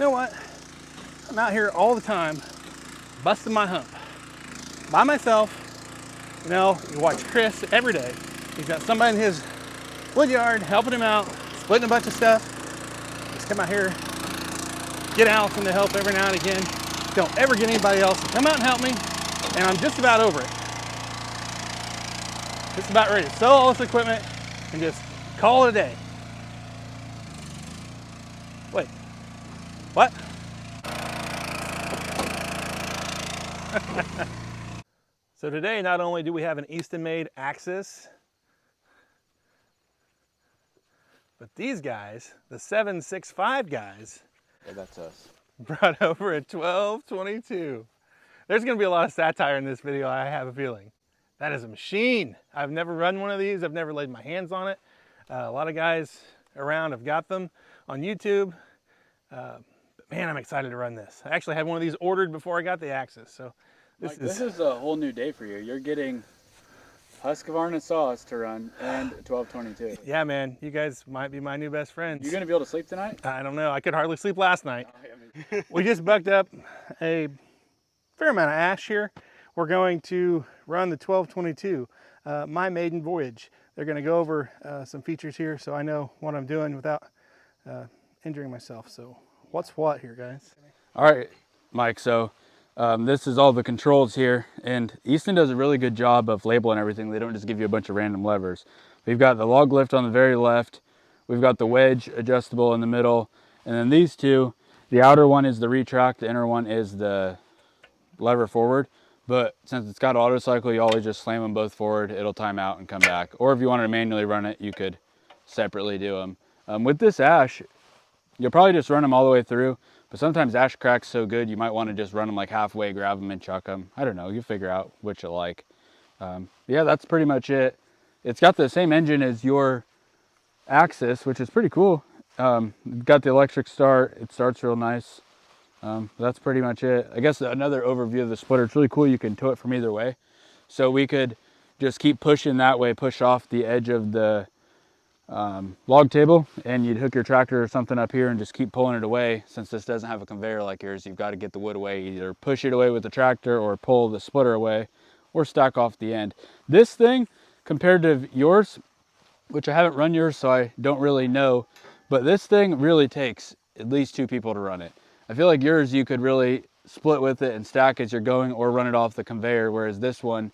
You know what? I'm out here all the time, busting my hump. By myself. You know, you watch Chris every day. He's got somebody in his wood yard helping him out, splitting a bunch of stuff. Just come out here, get Allison to help every now and again. Don't ever get anybody else to come out and help me, and I'm just about over it. Just about ready to sell all this equipment and just call it a day. Wait, what? So today, not only do we have an Eastonmade axis, but these guys, the 765 guys, yeah, that's us, brought over a 1222. There's gonna be a lot of satire in this video, I have a feeling. That is a machine. I've never run one of these. I've never laid my hands on it. A lot of guys around have got them on YouTube. But man, I'm excited to run this. I actually had one of these ordered before I got the axis. So this is a whole new day for you. You're getting Husqvarna saws to run and 1222. Yeah, man, you guys might be my new best friends. You gonna be able to sleep tonight? I don't know. I could hardly sleep last night. Oh, yeah, We just bucked up a fair amount of ash here. We're going to run the 1222, my maiden voyage. They're going to go over some features here so I know what I'm doing without injuring myself. So what's what here, guys? All right, Mike, so this is all the controls here, and Easton does a really good job of labeling everything. They don't just give you a bunch of random levers. We've got the log lift on the very left, we've got the wedge adjustable in the middle, and then these two, the outer one is the retract, the inner one is the lever forward. But since it's got auto cycle, you always just slam them both forward, it'll time out and come back. Or if you wanted to manually run it, you could separately do them. With this ash, you'll probably just run them all the way through, but sometimes ash cracks so good you might want to just run them like halfway, grab them and chuck them. I don't know, you figure out what you like. Yeah, that's pretty much it. It's got the same engine as your Axis, which is pretty cool. Got the electric start, it starts real nice. That's pretty much it. I guess another overview of the splitter, it's really cool, you can tow it from either way. So we could just keep pushing that way, push off the edge of the log table, and you'd hook your tractor or something up here and just keep pulling it away. Since this doesn't have a conveyor like yours, you've got to get the wood away, either push it away with the tractor or pull the splitter away or stack off the end. This thing, compared to yours, which I haven't run yours so I don't really know, but this thing really takes at least 2 people to run it. I feel like yours you could really split with it and stack as you're going or run it off the conveyor, whereas this one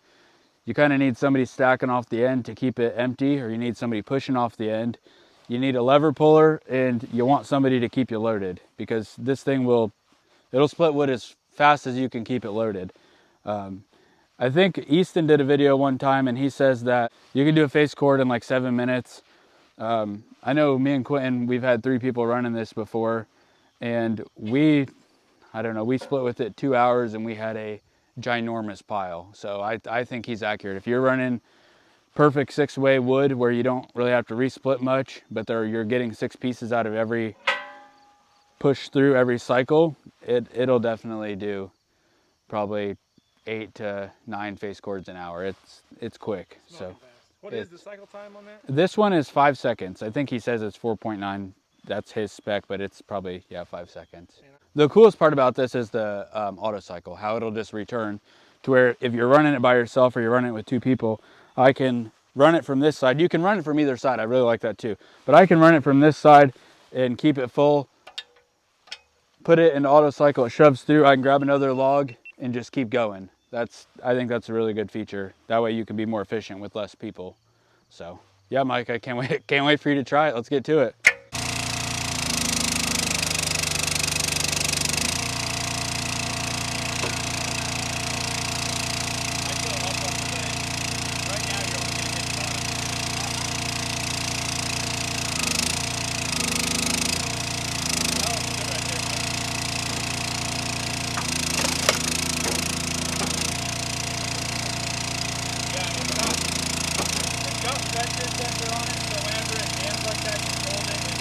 you kind of need somebody stacking off the end to keep it empty, or you need somebody pushing off the end. You need a lever puller, and you want somebody to keep you loaded, because this thing it'll split wood as fast as you can keep it loaded. I think Easton did a video one time and he says that you can do a face cord in like 7 minutes. I know me and Quentin, we've had 3 people running this before, and I don't know, we split with it 2 hours and we had a ginormous pile. So I think he's accurate. If you're running perfect 6-way wood where you don't really have to resplit much, but you're getting 6 pieces out of every push through every cycle, it'll definitely do probably 8 to 9 face cords an hour. It's quick. So what is the cycle time on that? This one is 5 seconds. I think he says it's 4.9. That's his spec, but it's probably 5 seconds. The coolest part about this is the auto cycle, how it'll just return to where if you're running it by yourself or you're running it with 2 people, I can run it from this side. You can run it from either side. I really like that too. But I can run it from this side and keep it full, put it in auto cycle, it shoves through. I can grab another log and just keep going. I think that's a really good feature. That way you can be more efficient with less people. So yeah, Mike, I can't wait for you to try it. Let's get to it. Sensor on it, so whenever it jams like that, you hold it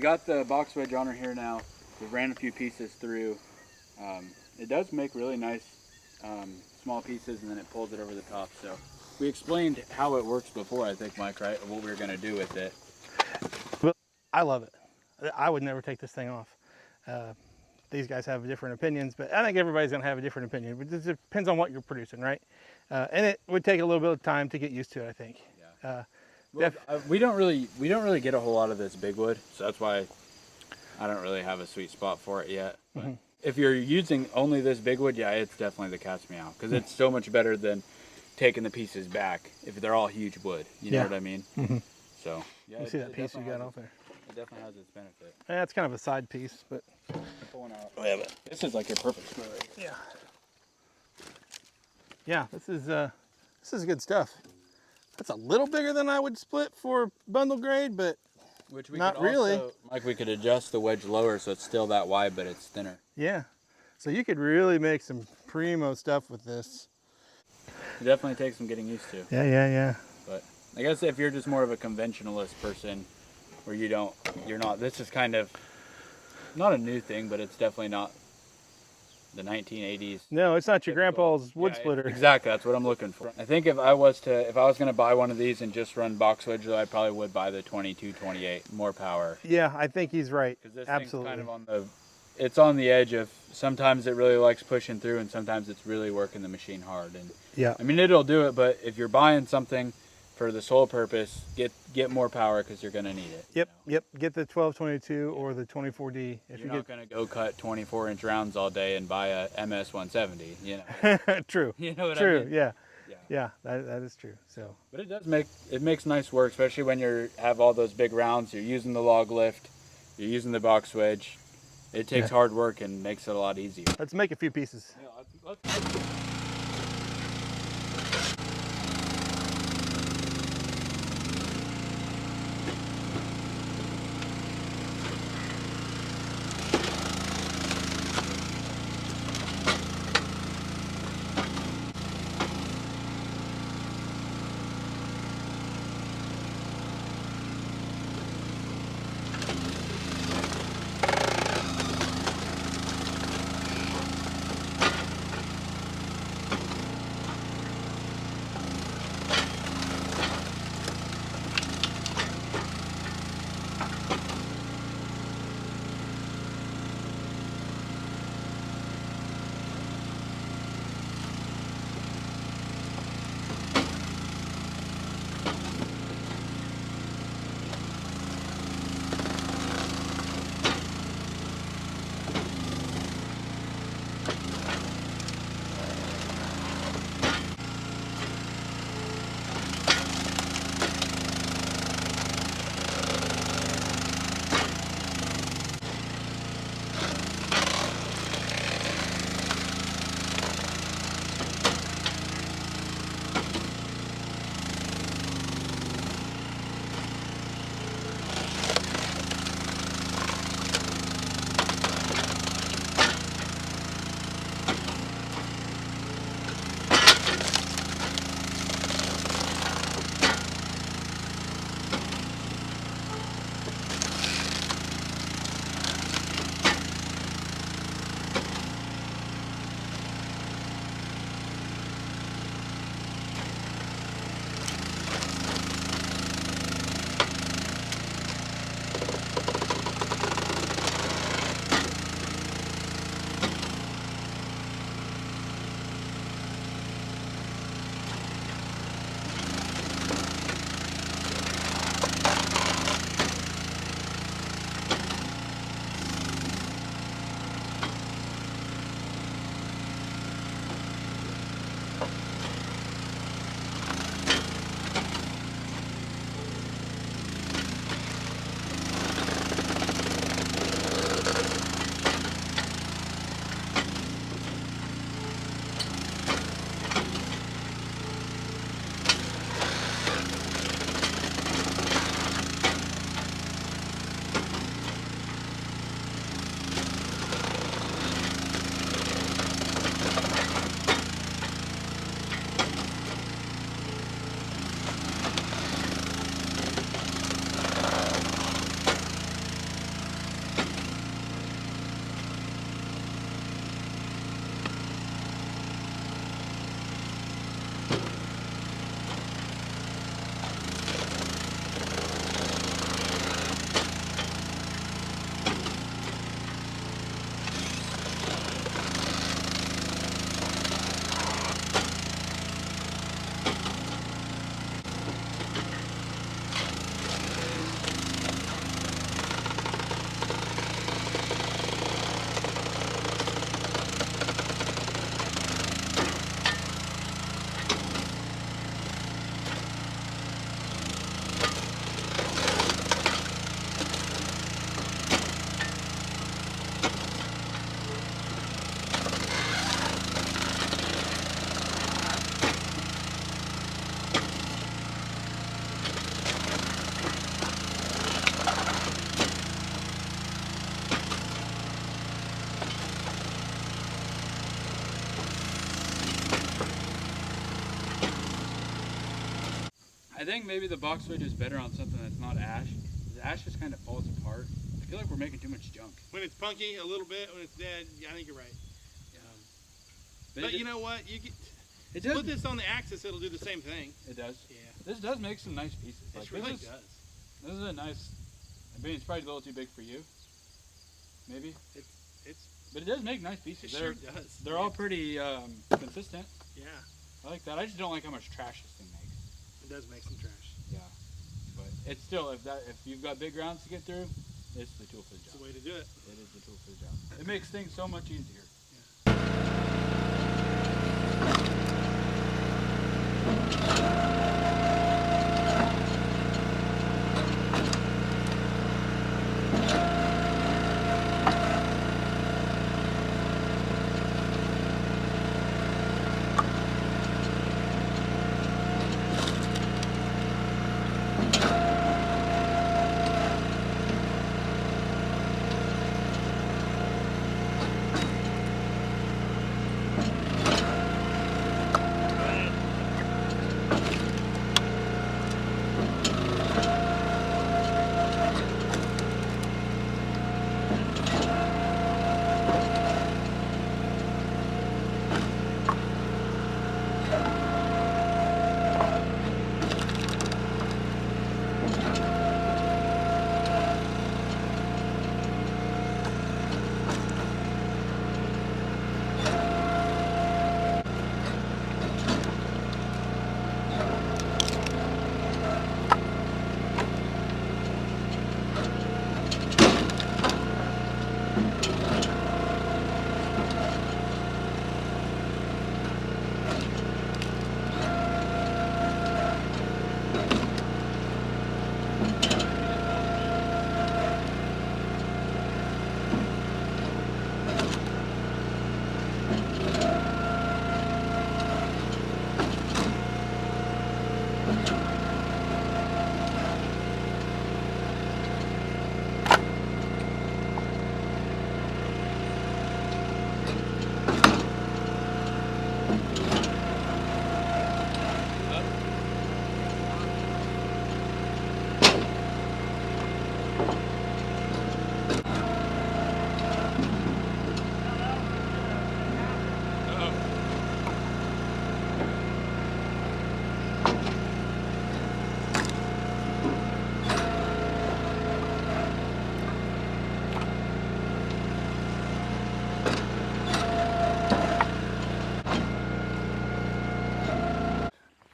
got the box wedge on her here now. We ran a few pieces through. It does make really nice small pieces, and then it pulls it over the top. So we explained how it works before, I think, Mike, right? What we were going to do with it. But I love it. I would never take this thing off. These guys have different opinions, but I think everybody's going to have a different opinion. But it depends on what you're producing, right? And it would take a little bit of time to get used to it, I think. Yeah. Well, we don't really get a whole lot of this big wood, so that's why I don't really have a sweet spot for it yet. But if you're using only this big wood, yeah, it's definitely the cat's meow, because it's so much better than taking the pieces back if they're all huge wood. You know what I mean? So yeah, You see that piece you got off there? It definitely has its benefit. Yeah, it's kind of a side piece, but Pulling out. This is like your perfect split right here. Yeah, this is good stuff. That's a little bigger than I would split for bundle grade, but Which we not could really. Also, like we could adjust the wedge lower so it's still that wide, but it's thinner. Yeah, so you could really make some primo stuff with this. It definitely takes some getting used to. Yeah. But I guess if you're just more of a conventionalist person, where you're not, this is kind of not a new thing, but it's definitely not the 1980s. No, it's not your grandpa's wood splitter. Exactly, that's what I'm looking for. I think if I was going to buy one of these and just run box wedge, I probably would buy the 2228, more power. Yeah, I think he's right. Because this Absolutely. thing's kind of it's on the edge of, sometimes it really likes pushing through, and sometimes it's really working the machine hard. And yeah, I mean, it'll do it, but if you're buying something for the sole purpose, get more power, because you're going to need it. Yep. Get the 1222 or the 24D. If You're not going to go cut 24-inch rounds all day and buy a MS 170. You know. True. You know what True. I mean? Yeah. That is true. So. But it makes nice work, especially when you have all those big rounds. You're using the log lift, you're using the box wedge. It takes hard work and makes it a lot easier. Let's make a few pieces. Yeah, let's I think maybe the box wedge is better on something that's not ash. The ash just kind of falls apart. I feel like we're making too much junk. When it's punky a little bit, when it's dead, yeah, I think you're right. But you know what? You get put this on the axis, it'll do the same thing. It does. Yeah. This does make some nice pieces. It really does. This is a nice. I mean, it's probably a little too big for you. Maybe. But it does make nice pieces. It sure does. They're all pretty consistent. Yeah. I like that. I just don't like how much trash this thing makes. It does make some trash. Yeah. But it's still, if you've got big grounds to get through, it's the tool for the job. It's the way to do it. It is the tool for the job. It makes things so much easier.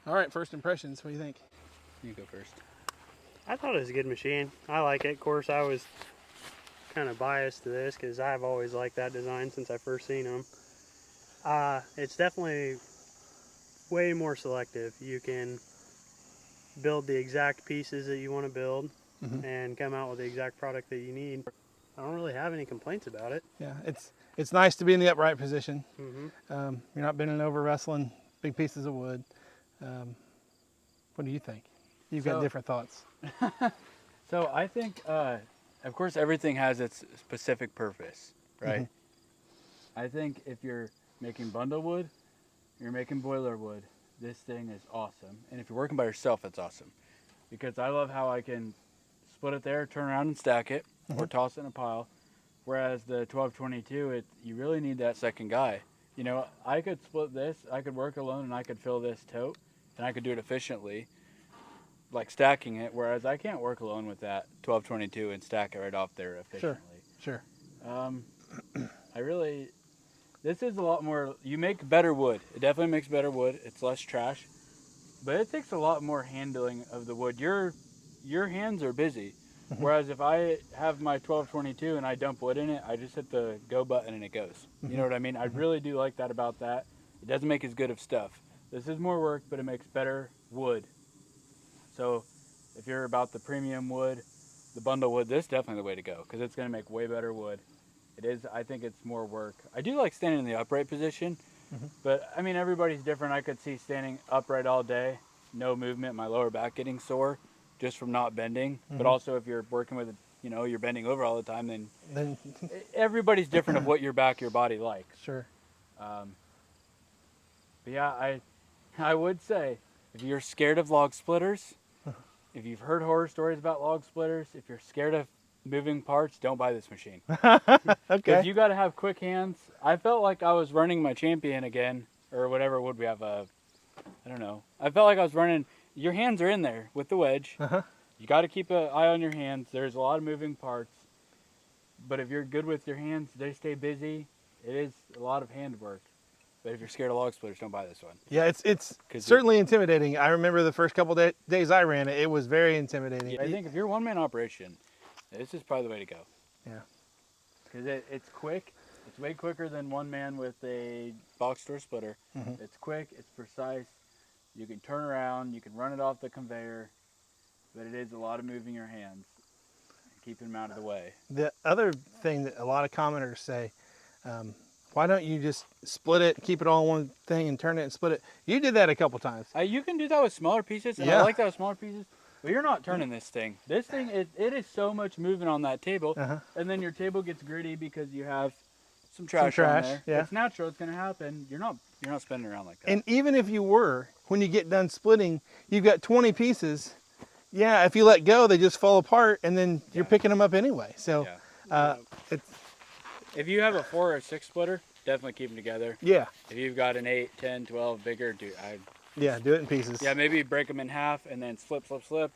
All right, first impressions. What do you think? You go first. I thought it was a good machine. I like it. Of course, I was kind of biased to this because I've always liked that design since I first seen them. It's definitely way more selective. You can build the exact pieces that you want to build and come out with the exact product that you need. I don't really have any complaints about it. Yeah, it's nice to be in the upright position. Mm-hmm. You're not bending over wrestling big pieces of wood. What do you think? You've got different thoughts. So I think, of course, everything has its specific purpose, right? I think if you're making bundle wood, you're making boiler wood, this thing is awesome. And if you're working by yourself, it's awesome. Because I love how I can split it there, turn around and stack it, or toss it in a pile. Whereas the 1222, you really need that second guy. You know, I could split this, I could work alone, and I could fill this tote, and I could do it efficiently, like stacking it, whereas I can't work alone with that 1222 and stack it right off there efficiently. Sure. This is a lot more, you make better wood. It definitely makes better wood. It's less trash, but it takes a lot more handling of the wood. Your hands are busy. Whereas if I have my 1222 and I dump wood in it, I just hit the go button and it goes. You know what I mean? I really do like that about that. It doesn't make as good of stuff. This is more work, but it makes better wood. So if you're about the premium wood, the bundle wood, this is definitely the way to go because it's going to make way better wood. It is, I think it's more work. I do like standing in the upright position, but I mean, everybody's different. I could see standing upright all day, no movement, my lower back getting sore just from not bending. But also if you're working with, you're bending over all the time, then everybody's different of what your body likes. Sure. But yeah, I would say if you're scared of log splitters, if you've heard horror stories about log splitters, if you're scared of moving parts, don't buy this machine. Okay. Because you got to have quick hands. I felt like I was running my Champion again, or whatever wood we have. I don't know. I felt like I was running. Your hands are in there with the wedge. Uh-huh. You got to keep an eye on your hands. There's a lot of moving parts. But if you're good with your hands, they stay busy. It is a lot of hand work. But if you're scared of log splitters, don't buy this one. Yeah, it's 'Cause certainly intimidating. I remember the first couple days I ran it, it was very intimidating. I think if you're a one-man operation, this is probably the way to go. Yeah. Because it's quick. It's way quicker than one man with a box store splitter. Mhm. It's quick. It's precise. You can turn around. You can run it off the conveyor. But it is a lot of moving your hands and keeping them out of the way. The other thing that a lot of commenters say, why don't you just split it, keep it all in one thing and turn it and split it? You did that a couple times. You can do that with smaller pieces. And Yeah. I like that with smaller pieces. But you're not turning this thing. This thing, it is so much moving on that table. Uh-huh. And then your table gets gritty because you have some trash on trash, there. yeah. It's natural. It's going to happen. You're not spinning around like that. And even if you were, when you get done splitting, you've got 20 pieces. Yeah, if you let go, they just fall apart, and then you're Yeah. picking them up anyway. So, Yeah. it's If you have a 4 or 6 splitter, definitely keep them together. yeah, If you've got an 8, 10, 12 bigger, do do it in pieces. yeah, maybe break them in half and then slip.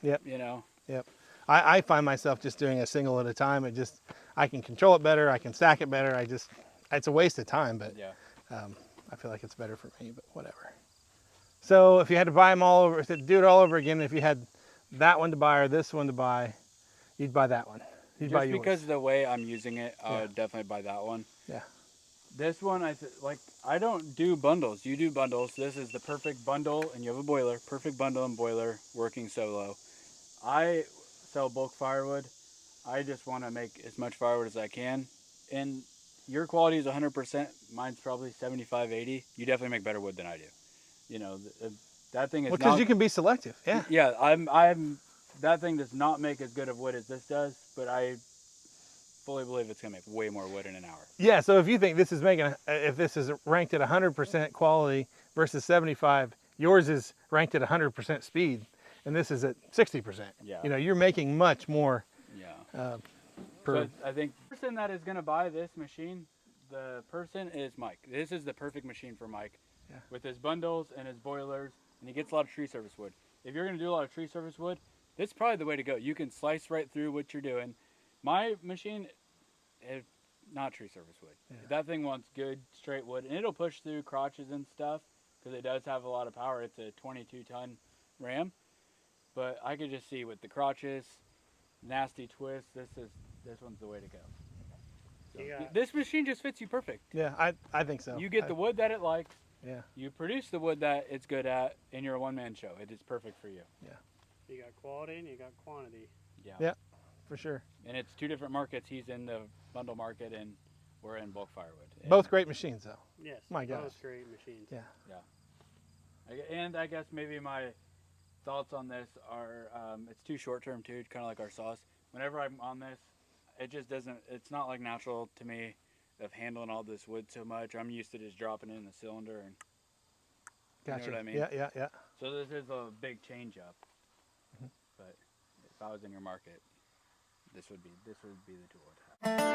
Yep. You know. Yep. I find myself just doing a single at a time. I can control it better. I can stack it better. It's a waste of time, but Yeah. I feel like it's better for me, but whatever. So if you had to buy them all over, to do it all over again, if you had that one to buy or this one to buy, you'd buy that one. You'd buy Just yours. because of the way I'm using it, I Yeah. would definitely buy that one. Yeah. This one, I don't do bundles. You do bundles. This is the perfect bundle, and you have a boiler. Perfect bundle and boiler working solo. I sell bulk firewood. I just want to make as much firewood as I can. And your quality is 100%. Mine's probably 75, 80. You definitely make better wood than I do. You know, that thing is Well, because not... you can be selective. Yeah. Yeah, I'm. That thing does not make as good of wood as this does, but I fully believe it's gonna make way more wood in an hour. Yeah. So if you think this is if this is ranked at 100% quality versus 75, yours is ranked at 100% speed, and this is at 60%. Yeah. You know, you're making much more. Yeah. Per, So I think the person that is gonna buy this machine, the person is Mike. This is the perfect machine for Mike, Yeah. with his bundles and his boilers, and he gets a lot of tree service wood. If you're gonna do a lot of tree service wood, this is probably the way to go. You can slice right through what you're doing. My machine, not tree service wood. Yeah. That thing wants good straight wood, and it'll push through crotches and stuff because it does have a lot of power. It's a 22-ton ram, but I could just see with the crotches, nasty twists. This one's the way to go. So, this machine just fits you perfect. yeah, I think so. You get the wood that it likes. Yeah. You produce the wood that it's good at, and you're a one-man show. It is perfect for you. You got quality and you got quantity. Yeah. For sure. And it's 2 different markets. He's in the bundle market, and we're in bulk firewood. And Both great machines, though. Yes. My gosh. Both great machines. Yeah. And I guess maybe my thoughts on this are, it's too short-term too, kind of like our sauce. Whenever I'm on this, it just doesn't, it's not like natural to me of handling all this wood so much. I'm used to just dropping it in the cylinder and, Gotcha. you know what I mean? Yeah. So this is a big change up. But if I was in your market, this would be the tool to have.